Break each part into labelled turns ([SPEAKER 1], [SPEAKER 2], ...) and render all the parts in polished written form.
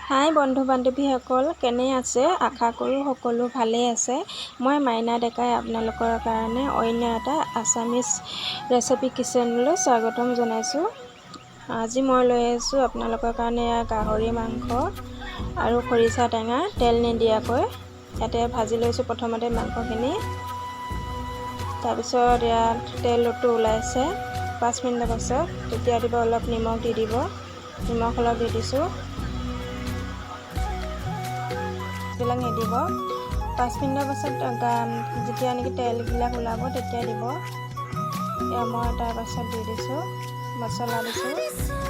[SPEAKER 1] হাই বন্ধু বান্ধৱীসকল, কেনে আছে? আশা কৰোঁ সকলো ভালেই আছে। মই মাইনা ডেকাই আপোনালোকৰ কাৰণে অন্য এটা আছামিজ ৰেচিপি কিচেনলৈ স্বাগতম জনাইছোঁ। আজি মই লৈ আহিছোঁ আপোনালোকৰ কাৰণে গাহৰি মাংস আৰু খৰিচা টেঙা তেল নিদিয়াকৈ। ইয়াতে ভাজি লৈছোঁ প্ৰথমতে মাংসখিনি। তাৰপিছত ইয়াত তেলটো ওলাইছে 5 মিনিটৰ পাছত। তেতিয়া দিব অলপ নিমখ দি দিব। নিমখ অলপ দি দিছোঁ। বিলাক নিদিব। 5 মিনিটৰ পাছত যেতিয়া নেকি তেলবিলাক ওলাব তেতিয়া দিব। এয়া মই তাৰ পাছত দি দিছোঁ মছলা দিছোঁ,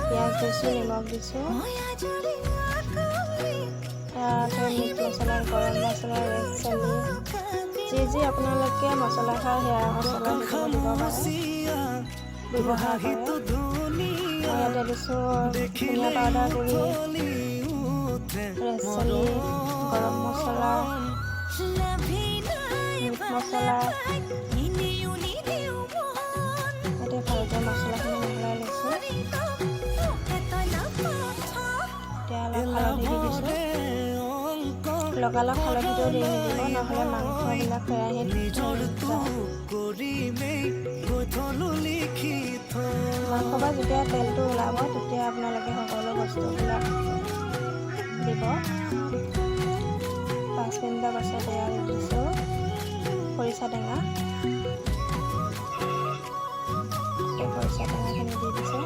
[SPEAKER 1] পিঁয়াজ দিছোঁ, নিমখ দিছোঁ, মিট মছলা, গৰম মছলা, ৰেড চিলি, যি আপোনালোকে মছলা খায় সেয়া মছলা দিব পাৰে, ব্যৱহাৰ কৰে। মই ইয়াতে দিছোঁ ধনিয়া পাউডাৰ গুড়ি, ৰেড চিলি, গৰম মছলা, মিট মছলা। ইয়াতে ভালকৈ মছলাখিনি মিলাই লৈছোঁ। এতিয়া অলপ হালধি দি দিছোঁ। লগালগ হালধিটো দি নিদিব, নহ'লে মাংসবিলাক কেৰাহীত মাংস বা যেতিয়া তেলটো ওলাব তেতিয়া আপোনালোকে সকলো বস্তুবিলাক দিব। 5 মিনিটৰ পাছত এয়া দিছোঁ খৰিচা টেঙা। খৰিচা টেঙাখিনি দি দিছোঁ।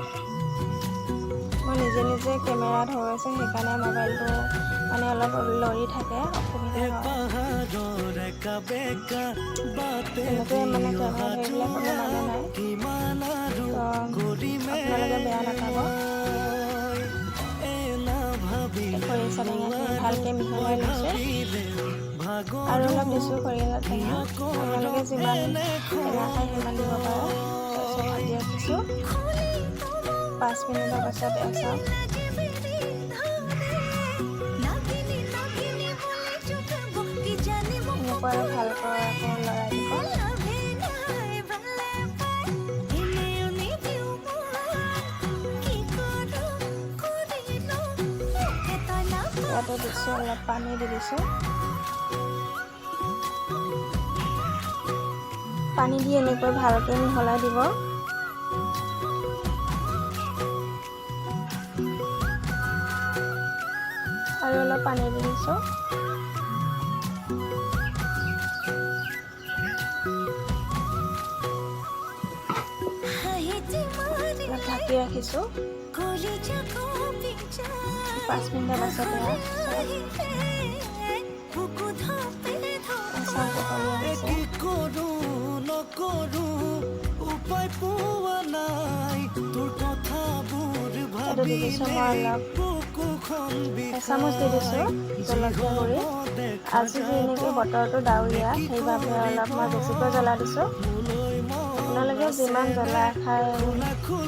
[SPEAKER 1] মই নিজে কেমেৰাত হৈ আছে, সেইকাৰণে মোবাইলটো মানে অলপ লৰি থাকে, অসুবিধা হয়। তেনেকৈ মানে কেমেৰাত ধৰিলে কোনো মানুহ নাই, তো আপোনালোকে বেয়া নাপাব। খৰিচা টেঙাখিনি ভালকৈ মিহলাই লৈছোঁ আৰু অলপ দিছোঁ খৰিচা টেঙা। আপোনালোকে যিমান টেঙা খায় সিমান দিব পাৰে। তাৰপিছত ভাজি ৰাখিছোঁ 5 মিনিটৰ পাছত চাওক এনেকুৱা ভালকৈ আকৌ লৰাই দিব। ইয়াতে দিছোঁ অলপ পানী দি দিছোঁ। পানী দি এনেকৈ ভালকৈ মিহলাই দিব। আৰু অলপ পানী দি দিছোঁ। ঢাকি ৰাখিছোঁ 5 মিনিটৰ পাছত। এইটো দি দিছোঁ মই অলপ এচামুচ দি দিছোঁ জলকীয়া গুড়ি। আজি যিহেতু বতৰটো ডাৱৰীয়া, সেইবাবে অলপ মই বেছিকৈ জ্বলা দিছোঁ। আপোনালোকে যিমান জ্বলা খায়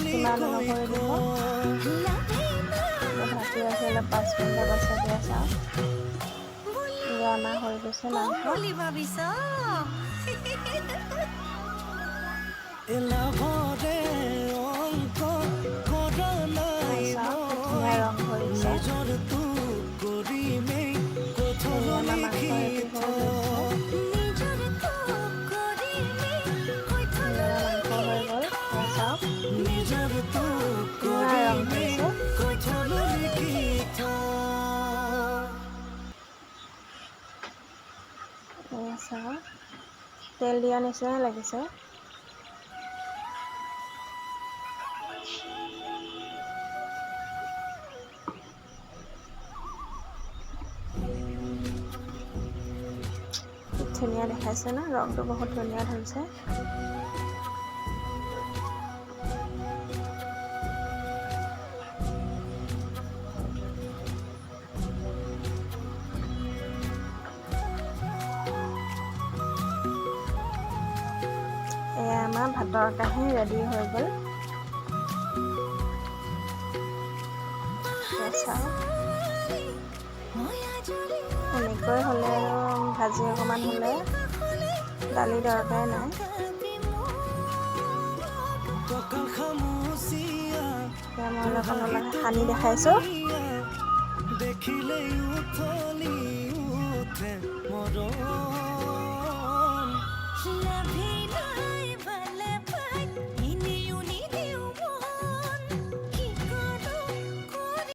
[SPEAKER 1] সিমান অনুসৰি দিব। ঢাকি ৰাখি অলপ 5 মিনিটৰ পাছত চাওক আমাৰ হৈ গৈছে মাংস। ধুনীয়া ৰং ধৰিছে। তেল দিয়া নিচিনাই লাগিছে। ধুনীয়া দেখাইছে ন, ৰংটো বহুত ধুনীয়া ধৰিছে। এয়া আমাৰ ভাতৰ কাঁহী ৰেডি হৈ গ'ল। এনেকৈ হ'লে আৰু ভাজি অকণমান হ'লে দালি দৰকাৰে নাই। মই অলপ সানি দেখাইছোঁ।
[SPEAKER 2] দেখিলেই উঠলি